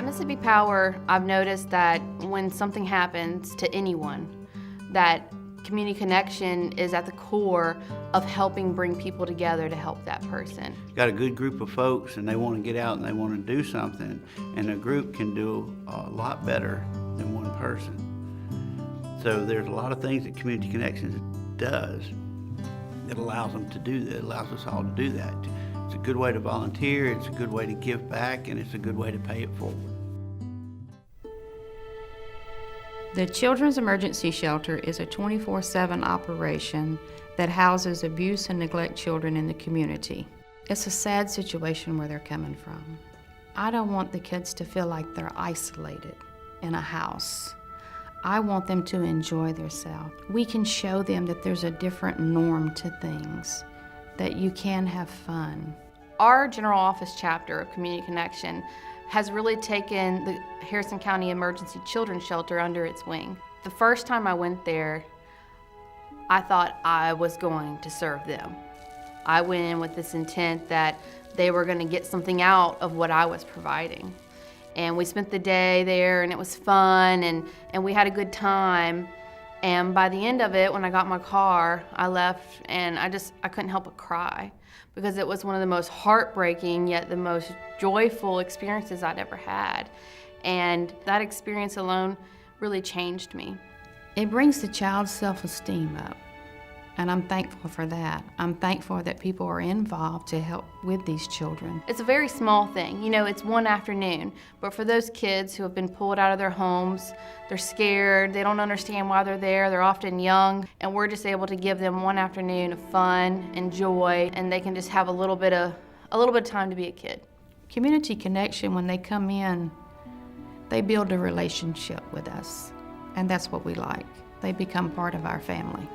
At Mississippi Power, I've noticed that when something happens to anyone, that community connection is at the core of helping bring people together to help that person. Got a good group of folks and they want to get out and they want to do something, and a group can do a lot better than one person. So there's a lot of things that Community Connections does that allows them to do that, allows us all to do that. It's a good way to volunteer, it's a good way to give back, and it's a good way to pay it forward. The Children's Emergency Shelter is a 24/7 operation that houses abuse and neglect children in the community. It's a sad situation where they're coming from. I don't want the kids to feel like they're isolated in a house. I want them to enjoy themselves. We can show them that there's a different norm to things, that you can have fun. Our general office chapter of Community Connection has really taken the Harrison County Emergency Children's Shelter under its wing. The first time I went there, I thought I was going to serve them. I went in with this intent that they were going to get something out of what I was providing. And we spent the day there, and it was fun, and we had a good time. And by the end of it, when I got in my car, I left, and I couldn't help but cry, because it was one of the most heartbreaking yet the most joyful experiences I'd ever had. And that experience alone really changed me. It brings the child's self-esteem up, and I'm thankful for that. I'm thankful that people are involved to help with these children. It's a very small thing, you know, it's one afternoon, but for those kids who have been pulled out of their homes, they're scared, they don't understand why they're there, they're often young, and we're just able to give them one afternoon of fun and joy, and they can just have a little bit of time to be a kid. Community Connection, when they come in, they build a relationship with us, and that's what we like. They become part of our family.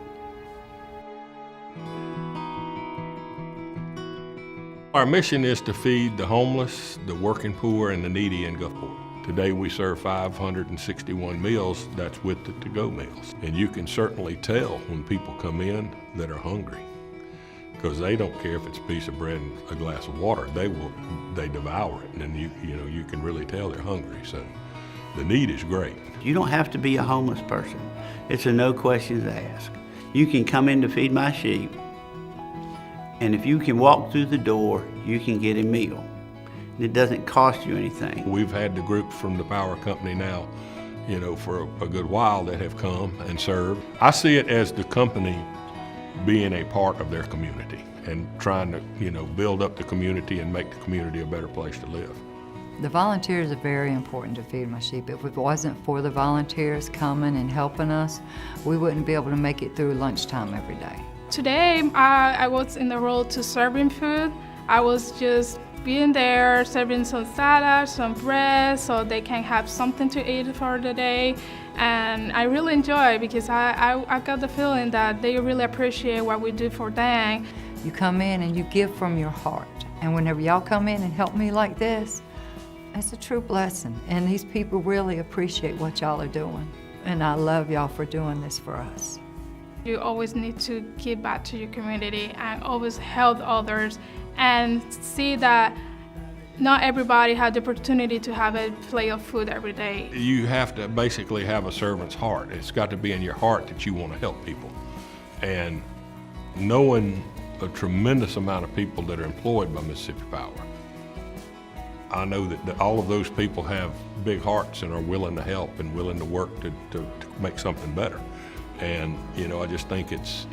Our mission is to feed the homeless, the working poor, and the needy in Gulfport. Today we serve 561 meals, that's with the to-go meals. And you can certainly tell when people come in that are hungry, because they don't care if it's a piece of bread and a glass of water. They devour it, and then you can really tell they're hungry. So the need is great. You don't have to be a homeless person. It's a no questions asked. You can come in to feed my sheep, and if you can walk through the door, you can get a meal. It doesn't cost you anything. We've had the groups from the power company now, for a good while that have come and served. I see it as the company being a part of their community and trying to, build up the community and make the community a better place to live. The volunteers are very important to Feed My Sheep. If it wasn't for the volunteers coming and helping us, we wouldn't be able to make it through lunchtime every day. Today, I was in the role to serving food. I was just being there, serving some salad, some bread, so they can have something to eat for the day. And I really enjoy it because I got the feeling that they really appreciate what we do for them. You come in and you give from your heart. And whenever y'all come in and help me like this, it's a true blessing. And these people really appreciate what y'all are doing. And I love y'all for doing this for us. You always need to give back to your community and always help others and see that not everybody had the opportunity to have a plate of food every day. You have to basically have a servant's heart. It's got to be in your heart that you want to help people. And knowing a tremendous amount of people that are employed by Mississippi Power, I know that all of those people have big hearts and are willing to help and willing to work to make something better. And I just think it's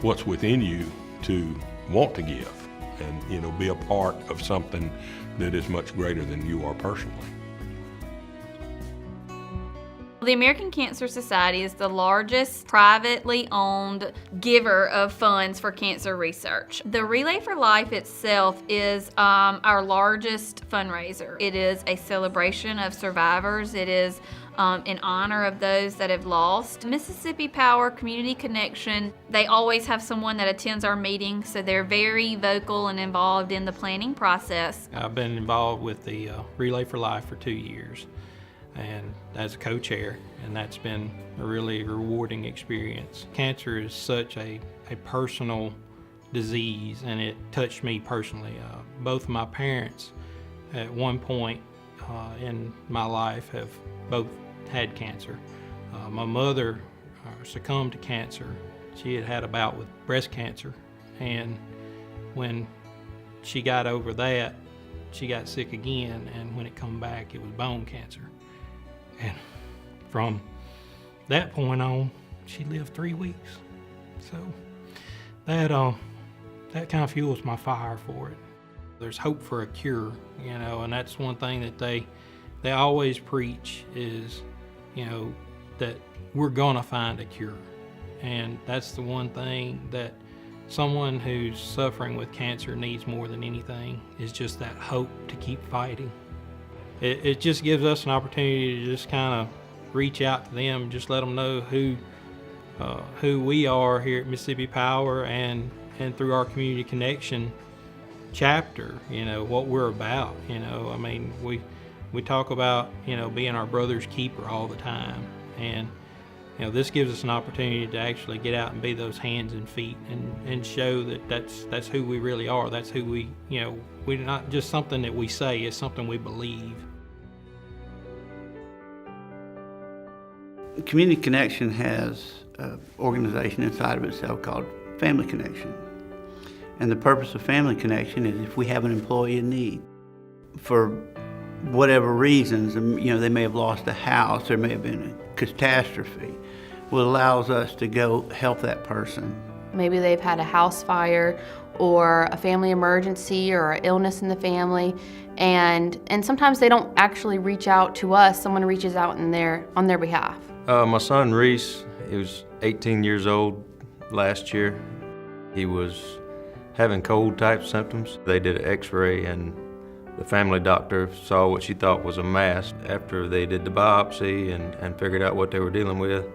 what's within you to want to give and be a part of something that is much greater than you are personally. The American Cancer Society is the largest privately owned giver of funds for cancer research. The Relay for Life itself is our largest fundraiser. It is a celebration of survivors. It is in honor of those that have lost. Mississippi Power Community Connection, they always have someone that attends our meetings, so they're very vocal and involved in the planning process. I've been involved with the Relay for Life for 2 years, and as a co-chair, and that's been a really rewarding experience. Cancer is such a personal disease, and it touched me personally. Both my parents at one point in my life have both had cancer. My mother succumbed to cancer. She had had a bout with breast cancer, and when she got over that, she got sick again, and when it come back, it was bone cancer. And from that point on, she lived 3 weeks. So that kind of fuels my fire for it. There's hope for a cure, you know, and that's one thing that they always preach is, you know, that we're gonna find a cure. And that's the one thing that someone who's suffering with cancer needs more than anything, is just that hope to keep fighting. It just gives us an opportunity to just kind of reach out to them, just let them know who we are here at Mississippi Power, and through our Community Connection chapter, you know, what we're about. You know, I mean, we talk about, you know, being our brother's keeper all the time, and you know, this gives us an opportunity to actually get out and be those hands and feet, and show that that's who we really are. That's who we, you know, we're not just something that we say, it's something we believe. Community Connection has an organization inside of itself called Family Connection. And the purpose of Family Connection is if we have an employee in need, for whatever reasons, you know, they may have lost a house, there may have been a catastrophe, well, it allows us to go help that person. Maybe they've had a house fire or a family emergency or an illness in the family, and sometimes they don't actually reach out to us. Someone reaches out on their behalf. My son Reese, he was 18 years old last year. He was having cold type symptoms. They did an x-ray, and the family doctor saw what she thought was a mass. After they did the biopsy and figured out what they were dealing with,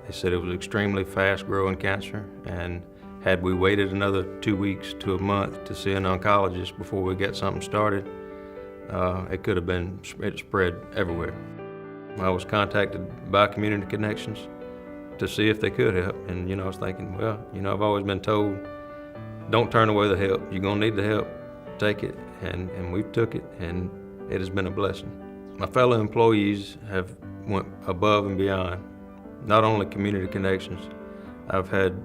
they said it was extremely fast growing cancer, and had we waited another 2 weeks to a month to see an oncologist before we get something started, it could have been spread everywhere. I was contacted by Community Connections to see if they could help, and you know, I was thinking, well, you know, I've always been told, don't turn away the help. You're gonna need the help, take it, and we've took it, and it has been a blessing. My fellow employees have went above and beyond, not only Community Connections. I've had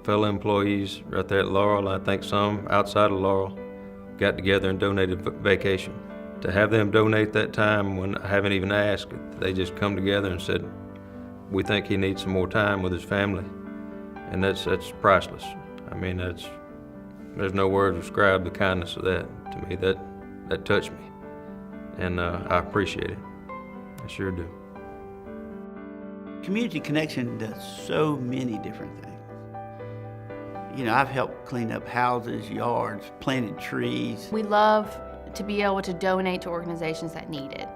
fellow employees right there at Laurel, I think some outside of Laurel, got together and donated vacation. To have them donate that time when I haven't even asked, they just come together and said, we think he needs some more time with his family. And that's priceless. I mean, there's no words to describe the kindness of that to me. That touched me, and I appreciate it. I sure do. Community Connection does so many different things. You know, I've helped clean up houses, yards, planted trees. We love to be able to donate to organizations that need it.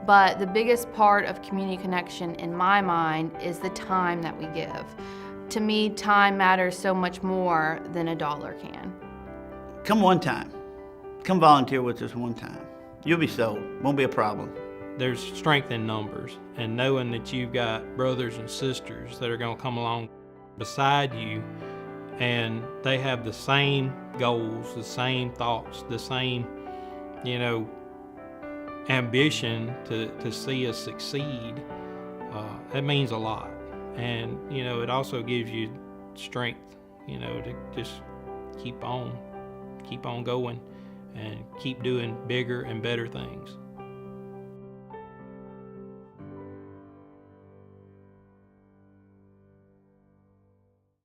But the biggest part of Community Connection in my mind is the time that we give. To me, time matters so much more than a dollar can. Come one time. Come volunteer with us one time. You'll be sold. Won't be a problem. There's strength in numbers, and knowing that you've got brothers and sisters that are gonna come along beside you, and they have the same goals, the same thoughts, the same, you know, ambition to see us succeed, that means a lot. And, you know, it also gives you strength, you know, to just keep on going and keep doing bigger and better things.